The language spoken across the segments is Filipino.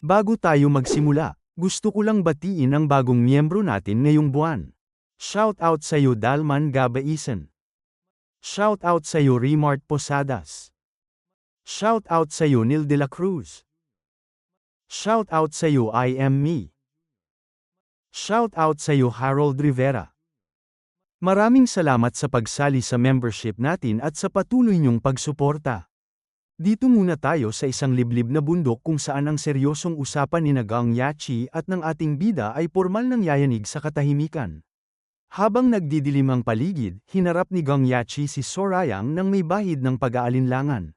Bago tayo magsimula, gusto ko lang batiin ang bagong miyembro natin ngayong buwan. Shout out sa iyo Dalman Gabaisen. Shout out sa iyo Remart Posadas. Shout out sa iyo Neil de la Cruz. Shout out sa iyo I Am Me. Shout out sa iyo Harold Rivera. Maraming salamat sa pagsali sa membership natin at sa patuloy niyong pagsuporta. Dito muna tayo sa isang liblib na bundok kung saan ang seryosong usapan ni Gang Yachi at ng ating bida ay pormal nang yayanig sa katahimikan. Habang nagdidilim ang paligid, hinarap ni Gang Yachi si Sorayang nang may bahid ng pag-aalinlangan.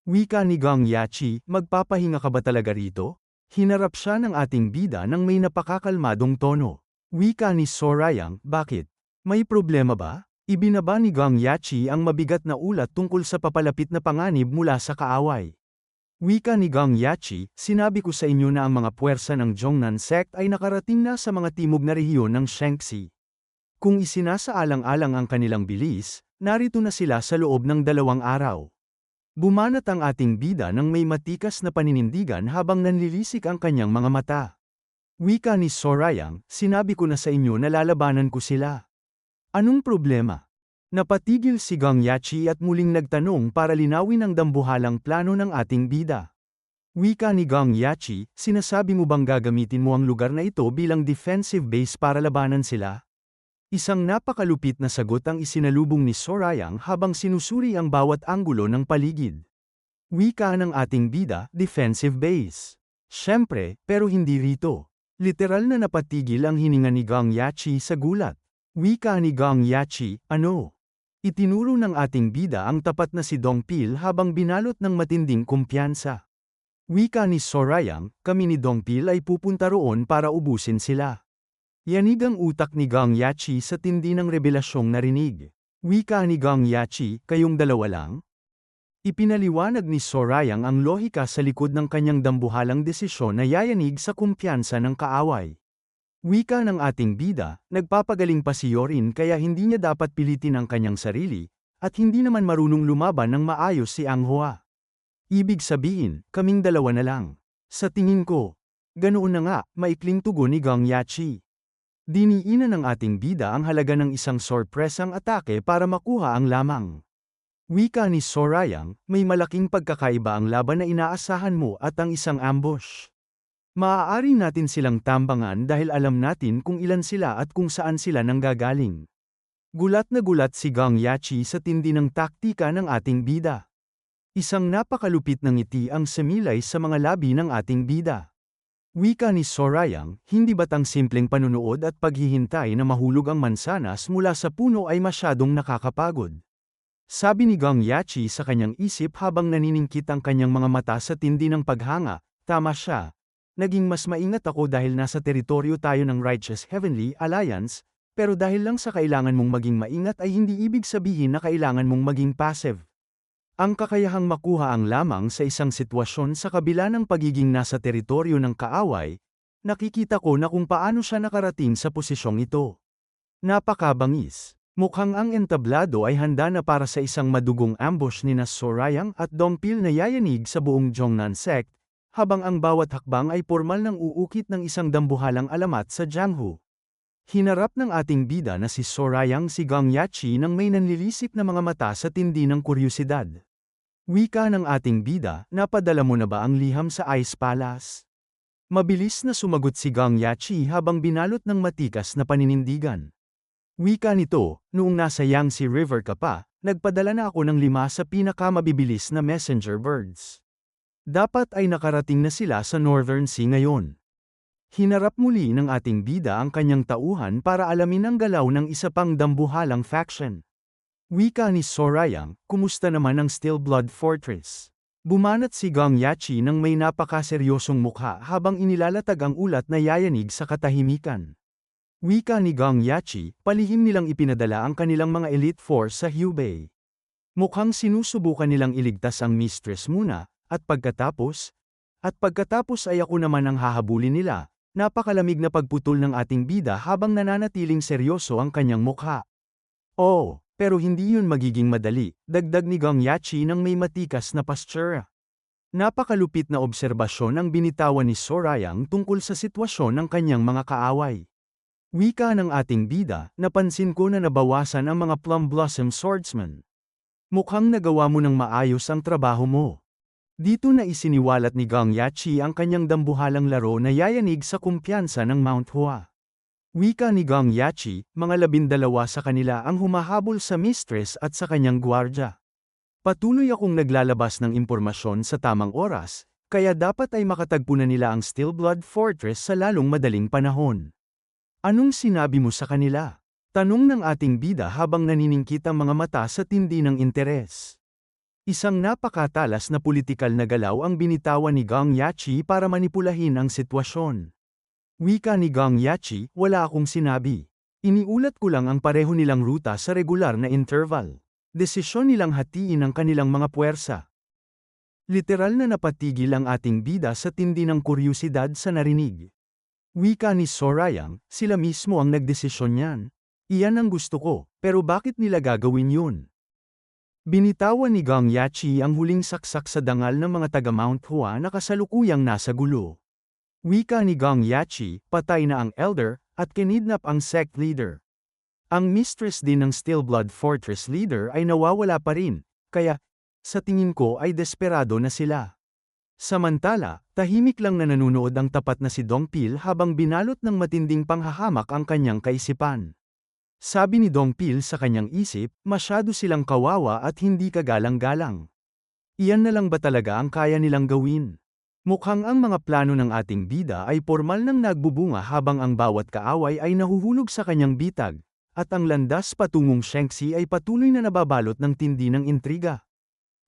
Wika ni Gang Yachi, magpapahinga ka ba talaga rito? Hinarap siya ng ating bida nang may napakakalmadong tono. Wika ni Sorayang, bakit? May problema ba? Ibinaba ni Gang Yachi ang mabigat na ulat tungkol sa papalapit na panganib mula sa kaaway. Wika ni Gang Yachi, sinabi ko sa inyo na ang mga puwersa ng Zhongnan sect ay nakarating na sa mga timog na rehiyon ng Shanxi. Kung isinasaalang-alang ang kanilang bilis, narito na sila sa loob ng 2 araw. Bumanat ang ating bida nang may matikas na paninindigan habang nanlilisik ang kanyang mga mata. Wika ni Sorayang, sinabi ko na sa inyo na lalabanan ko sila. Anong problema? Napatigil si Gang Yachi at muling nagtanong para linawin ang dambuhalang plano ng ating bida. Wika ni Gang Yachi, sinasabi mo bang gagamitin mo ang lugar na ito bilang defensive base para labanan sila? Isang napakalupit na sagot ang isinalubong ni Sorayang habang sinusuri ang bawat anggulo ng paligid. Wika ng ating bida, defensive base. Siyempre, pero hindi rito. Literal na napatigil ang hininga ni Gang Yachi sa gulat. Wika ni Gang Yachi, ano? Itinuro ng ating bida ang tapat na si Dongpil habang binalot ng matinding kumpiyansa. Wika ni Sorayang, kami ni Dongpil ay pupunta roon para ubusin sila. Yanig ang utak ni Gang Yachi sa tindi ng revelasyong narinig. Wika ni Gang Yachi, kayong dalawa lang? Ipinaliwanag ni Sorayang ang lohika sa likod ng kanyang dambuhalang desisyon na yayanig sa kumpiyansa ng kaaway. Wika ng ating bida, nagpapagaling pa si Yorin kaya hindi niya dapat pilitin ang kanyang sarili, at hindi naman marunong lumaban ng maayos si Anghua. Ibig sabihin, kaming dalawa na lang. Sa tingin ko. Ganoon na nga, maikling tugon ni Gang Yachi. Diniinan ng ating bida ang halaga ng isang sorpresang atake para makuha ang lamang. Wika ni Sorayang, may malaking pagkakaiba ang laban na inaasahan mo at ang isang ambush. Maaari natin silang tambangan dahil alam natin kung ilan sila at kung saan sila nanggagaling. Gulat na gulat si Gang Yachi sa tindi ng taktika ng ating bida. Isang napakalupit na ngiti ang semilay sa mga labi ng ating bida. Wika ni Sorayang, hindi ba't ang simpleng panunood at paghihintay na mahulog ang mansanas mula sa puno ay masyadong nakakapagod? Sabi ni Gang Yachi sa kanyang isip habang naniningkit ang kanyang mga mata sa tindi ng paghanga, tama siya. Naging mas maingat ako dahil nasa teritoryo tayo ng Righteous Heavenly Alliance, pero dahil lang sa kailangan mong maging maingat ay hindi ibig sabihin na kailangan mong maging passive. Ang kakayahang makuha ang lamang sa isang sitwasyon sa kabila ng pagiging nasa teritoryo ng kaaway, nakikita ko na kung paano siya nakarating sa posisyong ito. Napakabangis. Mukhang ang entablado ay handa na para sa isang madugong ambush ni Sorayang at Dongpil na yayanig sa buong Zhongnan sect, habang ang bawat hakbang ay pormal ng uukit ng isang dambuhalang alamat sa Jianghu. Hinarap ng ating bida na si Sorayang si Gang Yachi nang may nanlilisik na mga mata sa tindi ng kuryosidad. Wika ng ating bida, napadala mo na ba ang liham sa Ice Palace? Mabilis na sumagot si Gang Yachi habang binalot ng matikas na paninindigan. Wika nito, noong nasa Yangtze River ka pa, nagpadala na ako ng 5 sa pinakamabibilis na messenger birds. Dapat ay nakarating na sila sa Northern Sea ngayon. Hinarap muli ng ating bida ang kanyang tauhan para alamin ang galaw ng isa pang dambuhalang faction. Wika ni Sorayang, kumusta naman ang Still Blood Fortress? Bumanat si Gang Yachi nang may napakaseryosong mukha habang inilalatag ang ulat na yayanig sa katahimikan. Wika ni Gang Yachi, palihim nilang ipinadala ang kanilang mga elite force sa Hubei. Mukhang sinusubukan nilang iligtas ang mistress muna, at pagkatapos ay ako naman ang hahabulin nila. Napakalamig na pagputol ng ating bida habang nananatiling seryoso ang kanyang mukha. Oh, pero hindi yun magiging madali, dagdag ni Gang Yachi nang may matikas na pastsura. Napakalupit na obserbasyon ang binitawan ni Sorayang tungkol sa sitwasyon ng kanyang mga kaaway. Wika ng ating bida, napansin ko na nabawasan ang mga Plum Blossom Swordsman. Mukhang nagawa mo ng maayos ang trabaho mo. Dito na isiniwalat ni Gang Yachi ang kanyang dambuhalang laro na yayanig sa kumpiyansa ng Mount Hua. Wika ni Gang Yachi, mga 12 sa kanila ang humahabol sa mistress at sa kanyang gwardya. Patuloy akong naglalabas ng impormasyon sa tamang oras, kaya dapat ay makatagpo na nila ang Stillblood Fortress sa lalong madaling panahon. Anong sinabi mo sa kanila? Tanong ng ating bida habang naniningkit ang mga mata sa tindi ng interes. Isang napakatalas na politikal na galaw ang binitawan ni Gang Yachi para manipulahin ang sitwasyon. Wika ni Gang Yachi, wala akong sinabi. Iniulat ko lang ang pareho nilang ruta sa regular na interval. Desisyon nilang hatiin ang kanilang mga puwersa. Literal na napatigil ang ating bida sa tindi ng kuryusidad sa narinig. Wika ni Sorayang, sila mismo ang nagdesisyon niyan. Iyan ang gusto ko, pero bakit nila gagawin yun? Binitawan ni Gang Yachi ang huling saksak sa dangal ng mga taga Mount Hua na kasalukuyang nasa gulo. Wika ni Gang Yachi, patay na ang elder, at kinidnap ang sect leader. Ang mistress din ng Stillblood Fortress leader ay nawawala pa rin, kaya, sa tingin ko ay desperado na sila. Samantala, tahimik lang na nanunood ang tapat na si Dongpil habang binalot ng matinding panghahamak ang kanyang kaisipan. Sabi ni Dongpil sa kanyang isip, masyado silang kawawa at hindi kagalang-galang. Iyan na lang ba talaga ang kaya nilang gawin? Mukhang ang mga plano ng ating bida ay formal nang nagbubunga habang ang bawat kaaway ay nahuhulog sa kanyang bitag, at ang landas patungong Shanxi ay patuloy na nababalot ng tindi ng intriga.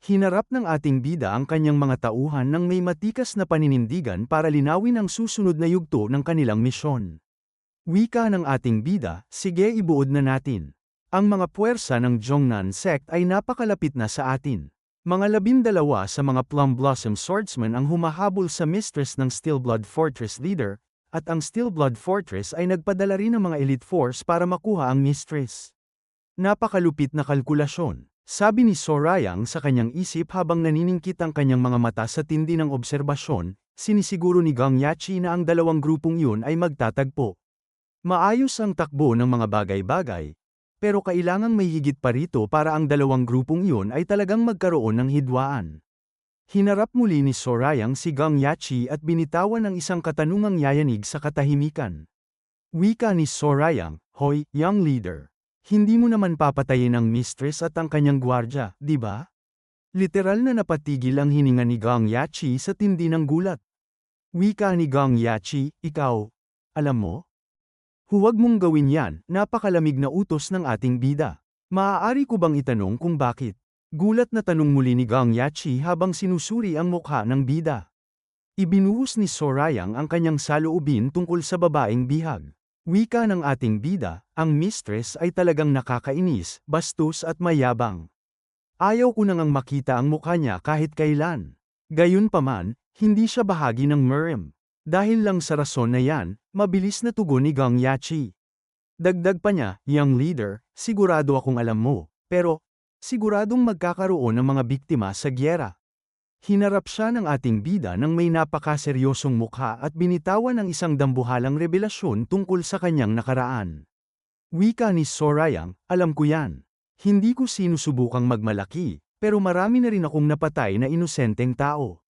Hinarap ng ating bida ang kanyang mga tauhan ng may matikas na paninindigan para linawin ang susunod na yugto ng kanilang misyon. Wika ng ating bida, sige ibuod na natin. Ang mga puwersa ng Zhongnan sect ay napakalapit na sa atin. Mga 12 sa mga Plum Blossom Swordsman ang humahabol sa mistress ng Stillblood Fortress leader, at ang Stillblood Fortress ay nagpadala rin ng mga elite force para makuha ang mistress. Napakalupit na kalkulasyon. Sabi ni Sorayang sa kanyang isip habang naniningkit ang kanyang mga mata sa tindi ng obserbasyon, sinisiguro ni Gang Yachi na ang dalawang grupong yun ay magtatagpo. Maayos ang takbo ng mga bagay-bagay, pero kailangang may higit pa rito para ang dalawang grupong yun ay talagang magkaroon ng hidwaan. Hinarap muli ni Sorayang si Gang Yachi at binitawan ang isang katanungang yayanig sa katahimikan. Wika ni Sorayang, hoy, young leader. Hindi mo naman papatayin ang mistress at ang kanyang gwardya, di ba? Literal na napatigil ang hininga ni Gang Yachi sa tindi ng gulat. Wika ni Gang Yachi, ikaw, alam mo? Huwag mong gawin yan, napakalamig na utos ng ating bida. Maaari ko bang itanong kung bakit? Gulat na tanong muli ni Gang Yachi habang sinusuri ang mukha ng bida. Ibinuhos ni Sorayang ang kanyang saloobin tungkol sa babaeng bihag. Wika ng ating bida, ang mistress ay talagang nakakainis, bastos at mayabang. Ayaw ko nang makita ang mukha niya kahit kailan. Gayunpaman, hindi siya bahagi ng Murem. Dahil lang sa rason na yan, mabilis na tugon ni Gang Yachi. Dagdag pa niya, young leader, sigurado akong alam mo, pero, siguradong magkakaroon ng mga biktima sa gyera. Hinarap siya ng ating bida ng may napakaseryosong mukha at binitawan ng isang dambuhalang revelasyon tungkol sa kanyang nakaraan. Wika ni Sorayang, alam ko yan. Hindi ko sinusubukang magmalaki, pero marami na rin akong napatay na inosenteng tao.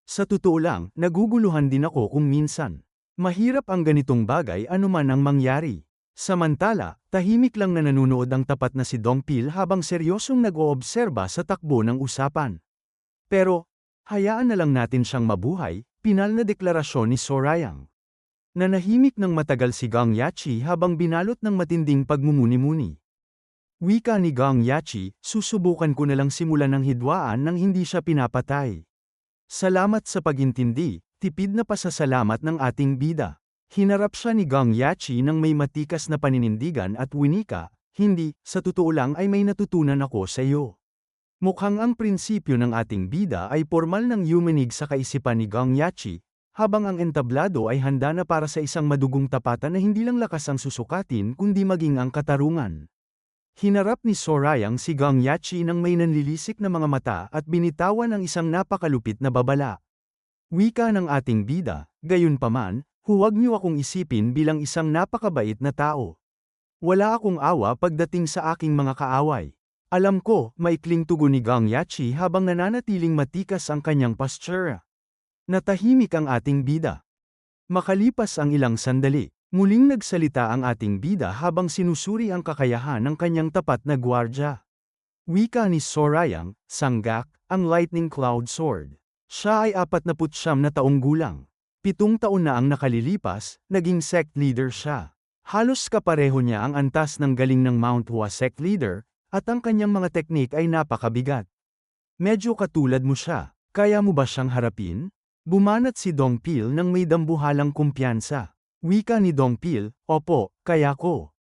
Sa totoo lang, naguguluhan din ako kung minsan. Mahirap ang ganitong bagay anuman ang mangyari. Samantala, tahimik lang na nanunood ang tapat na si Dongpil habang seryosong nag-oobserba sa takbo ng usapan. Pero, hayaan na lang natin siyang mabuhay, pinal na deklarasyon ni Sorayang. Nanahimik ng matagal si Gang Yachi habang binalot ng matinding pagmumuni-muni. Wika ni Gang Yachi, susubukan ko na lang simulan ng hidwaan nang hindi siya pinapatay. Salamat sa pagintindi, tipid na pasasalamat ng ating bida. Hinarap siya ni Gang Yachi ng may matikas na paninindigan at winika, hindi, sa totoo lang ay may natutunan ako sa iyo. Mukhang ang prinsipyo ng ating bida ay formal ng yumanig sa kaisipan ni Gang Yachi, habang ang entablado ay handa na para sa isang madugong tapatan na hindi lang lakas ang susukatin kundi maging ang katarungan. Hinarap ni Sorayang si Gang Yachi ng may nanlilisik na mga mata at binitawan ang isang napakalupit na babala. Wika ng ating bida, gayunpaman, huwag niyo akong isipin bilang isang napakabait na tao. Wala akong awa pagdating sa aking mga kaaway. Alam ko, maikling tugon ni Gang Yachi habang nananatiling matikas ang kanyang postura. Natahimik ang ating bida. Makalipas ang ilang sandali, muling nagsalita ang ating bida habang sinusuri ang kakayahan ng kanyang tapat na gwardya. Wika ni Sorayang, Sanggak, ang Lightning Cloud Sword. Siya ay 49 na taong gulang. 7 taon na ang nakalilipas, naging sect leader siya. Halos kapareho niya ang antas ng galing ng Mount Hua sect leader, at ang kanyang mga teknik ay napakabigat. Medyo katulad mo siya, kaya mo ba siyang harapin? Bumanat si Dongpil nang may dambuhalang kumpiyansa. Wika ni Dongpil, opo, kaya ko.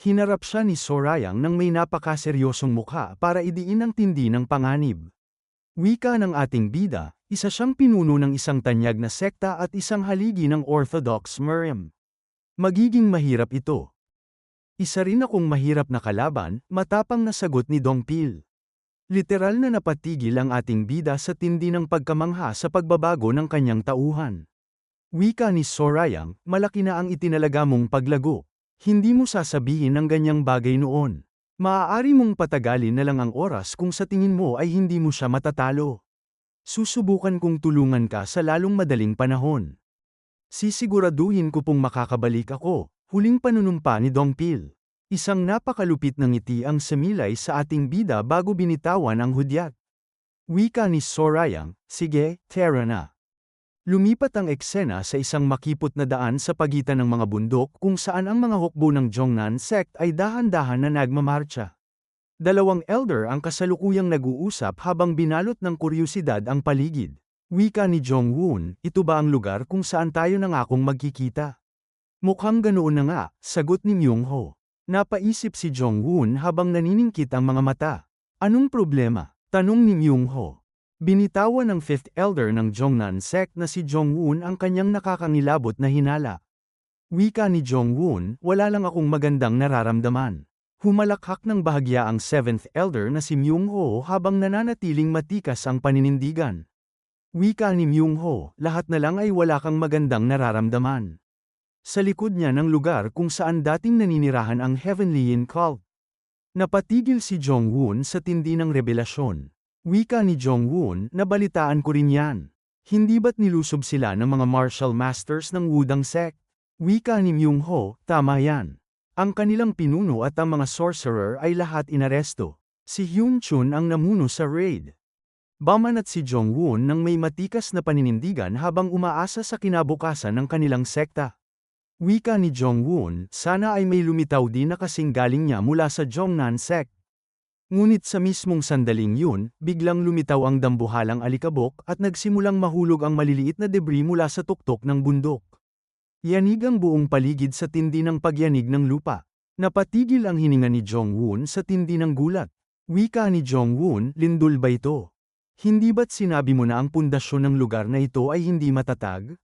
Hinarap siya ni Sorayang nang may napakaseryosong mukha para idiin ang tindi ng panganib. Wika ng ating bida, isa siyang pinuno ng isang tanyag na sekta at isang haligi ng Orthodox Meriam. Magiging mahirap ito. Isa rin akong mahirap na kalaban, matapang na sagot ni Dongpil. Literal na napatigil ang ating bida sa tindi ng pagkamangha sa pagbabago ng kanyang tauhan. Wika ni Sorayang, malaki na ang itinalaga mong paglago. Hindi mo sasabihin ng ganyang bagay noon. Maaari mong patagalin na lang ang oras kung sa tingin mo ay hindi mo siya matatalo. Susubukan kong tulungan ka sa lalong madaling panahon. Sisiguraduhin ko pong makakabalik ako, huling panunumpa ni Dongpil. Isang napakalupit na ngiti ang sumilay sa ating bida bago binitawan ang hudyat. Wika ni Sorayang, sige, tara na. Lumipat ang eksena sa isang makipot na daan sa pagitan ng mga bundok kung saan ang mga hukbo ng Zhongnan sect ay dahan-dahan na nagmamarcha. Dalawang elder ang kasalukuyang nag-uusap habang binalot ng kuryosidad ang paligid. Wika ni Jongwoon, ito ba ang lugar kung saan tayo nangakong magkikita? Mukhang ganoon na nga, sagot ni Myung-ho. Napaisip si Jongwoon habang naniningkit ang mga mata. Anong problema? Tanong ni Myung-ho. Binitawan ng fifth elder ng Zhongnan sect na si Jongwoon ang kanyang nakakangilabot na hinala. Wika ni Jongwoon, wala lang akong magandang nararamdaman. Humalakhak ng bahagya ang seventh elder na si Myung-ho habang nananatiling matikas ang paninindigan. Wika ni Myung-ho, lahat na lang ay wala kang magandang nararamdaman. Sa likod niya ng lugar kung saan dating naninirahan ang Heavenly Yin cult. Napatigil si Jongwoon sa tindi ng rebelasyon. Wika ni Jongwoon, nabalitaan ko rin yan. Hindi ba't nilusob sila ng mga martial masters ng Wudang sect? Wika ni Myung-ho, tama yan. Ang kanilang pinuno at ang mga sorcerer ay lahat inaresto. Si Hyun Chun ang namuno sa raid. Bamanat si Jongwoon nang may matikas na paninindigan habang umaasa sa kinabukasan ng kanilang sekta. Wika ni Jongwoon, sana ay may lumitaw din na kasing galing niya mula sa Zhongnan sect. Ngunit sa mismong sandaling yun, biglang lumitaw ang dambuhalang alikabok at nagsimulang mahulog ang maliliit na debris mula sa tuktok ng bundok. Yanig ang buong paligid sa tindi ng pagyanig ng lupa. Napatigil ang hininga ni Jongwoon sa tindi ng gulat. Wika ni Jongwoon, lindol ba ito? Hindi ba't sinabi mo na ang pundasyon ng lugar na ito ay hindi matatag?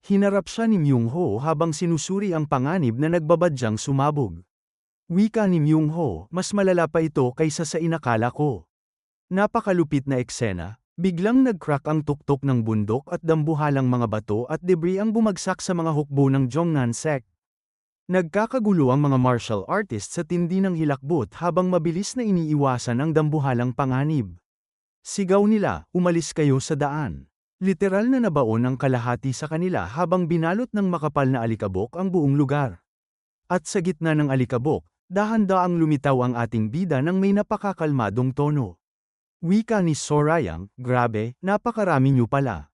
Hinarap siya ni Myung-ho habang sinusuri ang panganib na nagbabadyang sumabog. Wika ni Myung-ho, mas malala pa ito kaysa sa inakala ko. Napakalupit na eksena, biglang nag-crack ang tuktok ng bundok at dambuhalang mga bato at debris ang bumagsak sa mga hukbo ng Zhongnan sect. Nagkakagulo ang mga martial artists sa tindi ng hilakbot habang mabilis na iniiwasan ang dambuhalang panganib. Sigaw nila, umalis kayo sa daan. Literal na nabaon ang kalahati sa kanila habang binalot ng makapal na alikabok ang buong lugar. At sa gitna ng alikabok, dahan-daang lumitaw ang ating bida ng may napakakalmadong tono. Wika ni Sorayang, grabe, napakarami niyo pala.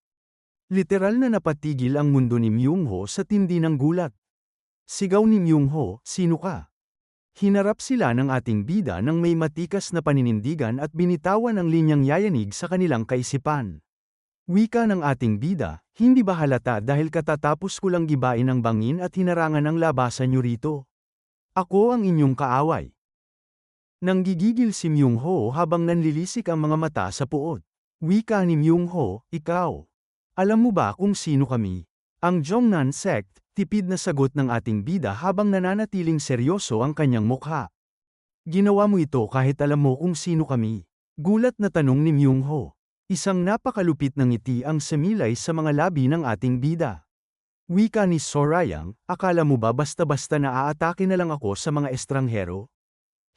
Literal na napatigil ang mundo ni Myung-ho sa tindi ng gulat. Sigaw ni Myung-ho, sino ka? Hinarap sila ng ating bida ng may matikas na paninindigan at binitawan ang linyang yayanig sa kanilang kaisipan. Wika ng ating bida, hindi ba halata dahil katatapos ko lang gibain ang bangin at hinarangan ang labasan niyo rito? Ako ang inyong kaaway. Nanggigigil si Myung-ho habang nanlilisik ang mga mata sa puot. Wika ni Myung-ho, ikaw. Alam mo ba kung sino kami? Ang Zhongnan sect, tipid na sagot ng ating bida habang nananatiling seryoso ang kanyang mukha. Ginawa mo ito kahit alam mo kung sino kami. Gulat na tanong ni Myung-ho. Isang napakalupit ng ngiti ang semilay sa mga labi ng ating bida. Wika ni Sorayang, akala mo ba basta-basta na aatake na lang ako sa mga estranghero?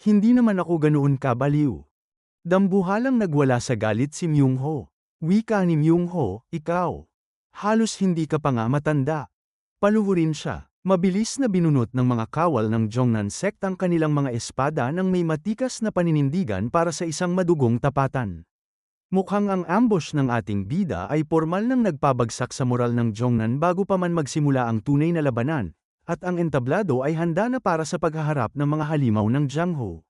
Hindi naman ako ganoon kabaliw. Dambuhalang nagwala sa galit si Myung-ho. Wika ni Myung-ho, ikaw. Halos hindi ka pa nga matanda. Paluhurin siya. Mabilis na binunot ng mga kawal ng Jongnan sect ang kanilang mga espada nang may matikas na paninindigan para sa isang madugong tapatan. Mukhang ang ambush ng ating bida ay formal nang nagpabagsak sa moral ng Jongnan bago pa man magsimula ang tunay na labanan, at ang entablado ay handa na para sa paghaharap ng mga halimaw ng Jiangho.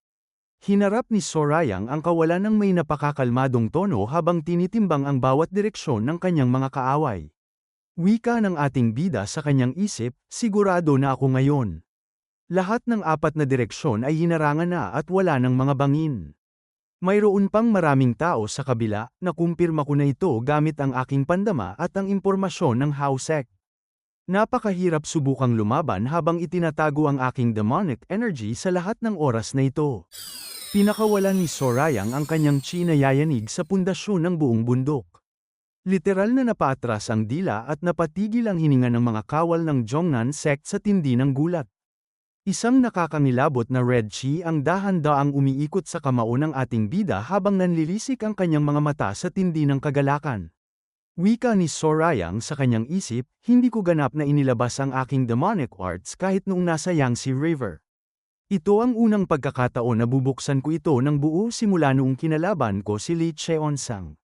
Hinarap ni Sorayang ang kawalan ng may napakakalmadong tono habang tinitimbang ang bawat direksyon ng kanyang mga kaaway. Wika ng ating bida sa kanyang isip, sigurado na ako ngayon. Lahat ng apat na direksyon ay hinarangan na at wala ng mga bangin. Mayroon pang maraming tao sa kabila, nakumpirma ko na ito gamit ang aking pandama at ang impormasyon ng Haosek. Napakahirap subukang lumaban habang itinatago ang aking demonic energy sa lahat ng oras na ito. Pinakawalan ni Sorayang ang kanyang chi na yayanig sa pundasyon ng buong bundok. Literal na napaatras ang dila at napatigil ang hininga ng mga kawal ng Jongnan sect sa tindi ng gulat. Isang nakakangilabot na red chi ang dahan-daang umiikot sa kamao ng ating bida habang nanlilisik ang kanyang mga mata sa tindi ng kagalakan. Wika ni Sorayang sa kanyang isip, hindi ko ganap na inilabas ang aking demonic arts kahit noong nasa Yangtze River. Ito ang unang pagkakataon na bubuksan ko ito ng buo simula noong kinalaban ko si Lee Cheon-sang.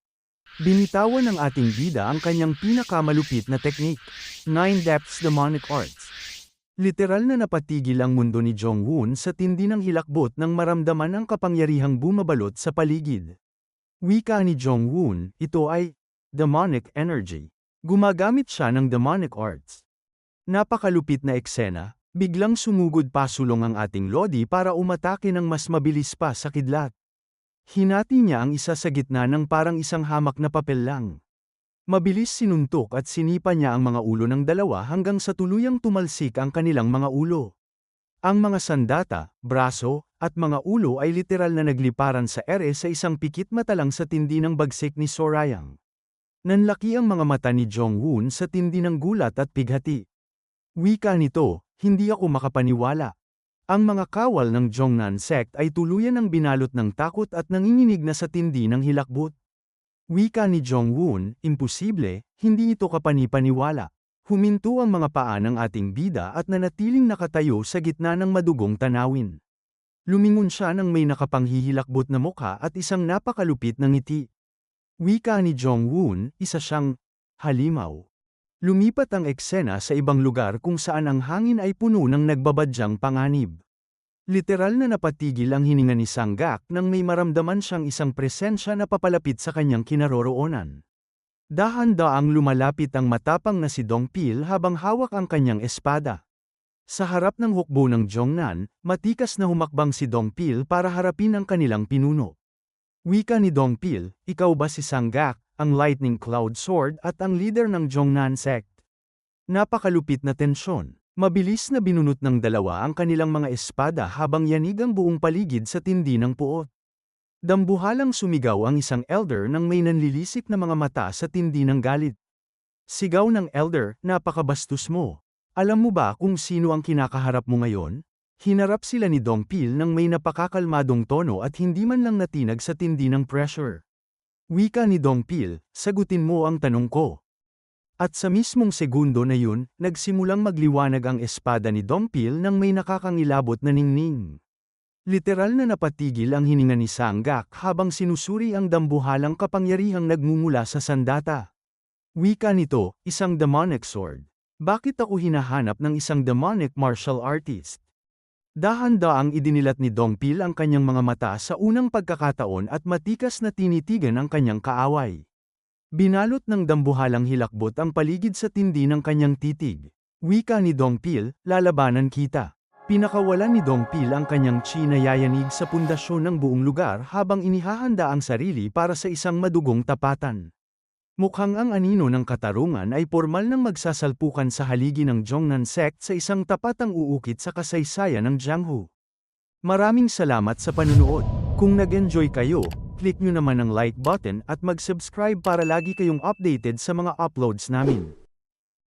Binitawan ng ating bida ang kanyang pinakamalupit na teknik, 9 Depths Demonic Arts. Literal na napatigil ang mundo ni Jong-woon sa tindi ng hilakbot nang maramdaman ang kapangyarihang bumabalot sa paligid. Wika ni Jong-woon, ito ay demonic energy. Gumagamit siya ng demonic arts. Napakalupit na eksena, biglang sumugod pasulong ang ating lodi para umatake ng mas mabilis pa sa kidlat. Hinati niya ang isa sa gitna ng parang isang hamak na papel lang. Mabilis sinuntok at sinipa niya ang mga ulo ng dalawa hanggang sa tuluyang tumalsik ang kanilang mga ulo. Ang mga sandata, braso, at mga ulo ay literal na nagliparan sa ere sa isang pikit mata lang sa tindi ng bagsik ni Sorayang. Nanlaki ang mga mata ni Jong-woon sa tindi ng gulat at pighati. Wika nito, hindi ako makapaniwala. Ang mga kawal ng Jongnan sect ay tuluyan ng binalot ng takot at nanginginig na sa tindi ng hilakbot. Wika ni Jong-woon, imposible, hindi ito kapanipaniwala. Huminto ang mga paa ng ating bida at nanatiling nakatayo sa gitna ng madugong tanawin. Lumingon siya nang may nakapanghihilakbot na mukha at isang napakalupit na ngiti. Wika ni Jong-woon, isa siyang halimaw. Lumipat ang eksena sa ibang lugar kung saan ang hangin ay puno ng nagbabadyang panganib. Literal na napatigil ang hininga ni Sanggak nang may maramdaman siyang isang presensya na papalapit sa kanyang kinaroroonan. Dahan-daang lumalapit ang matapang na si Dongpil habang hawak ang kanyang espada. Sa harap ng hukbo ng Jongnan, matikas na humakbang si Dongpil para harapin ang kanilang pinuno. Wika ni Dongpil, ikaw ba si Sanggak, ang Lightning Cloud Sword at ang leader ng Jongnan sect? Napakalupit na tensyon. Mabilis na binunot ng dalawa ang kanilang mga espada habang yanig ang buong paligid sa tindi ng puot. Dambuhalang sumigaw ang isang elder nang may nanlilisik na mga mata sa tindi ng galit. Sigaw ng elder, napakabastos mo. Alam mo ba kung sino ang kinakaharap mo ngayon? Hinarap sila ni Dongpil nang may napakakalmadong tono at hindi man lang natinag sa tindi ng pressure. Wika ni Dongpil, sagutin mo ang tanong ko. At sa mismong segundo na yun, nagsimulang magliwanag ang espada ni Dongpil nang may nakakangilabot na ningning. Literal na napatigil ang hininga ni Sanggak habang sinusuri ang dambuhalang kapangyarihang nagmumula sa sandata. Wika nito, isang demonic sword. Bakit ako hinahanap ng isang demonic martial artist? Dahan-daang idinilat ni Dongpil ang kanyang mga mata sa unang pagkakataon at matikas na tinitigan ang kanyang kaaway. Binalot ng dambuhalang hilakbot ang paligid sa tindi ng kanyang titig. Wika ni Dongpil, lalabanan kita. Pinakawalan ni Dongpil ang kanyang chi na yayanig sa pundasyon ng buong lugar habang inihahanda ang sarili para sa isang madugong tapatan. Mukhang ang anino ng katarungan ay pormal nang magsasalpukan sa haligi ng Jongnan sect sa isang tapatang uukit sa kasaysayan ng Jianghu. Maraming salamat sa panunood. Kung nag-enjoy kayo, click nyo naman ang like button at mag-subscribe para lagi kayong updated sa mga uploads namin.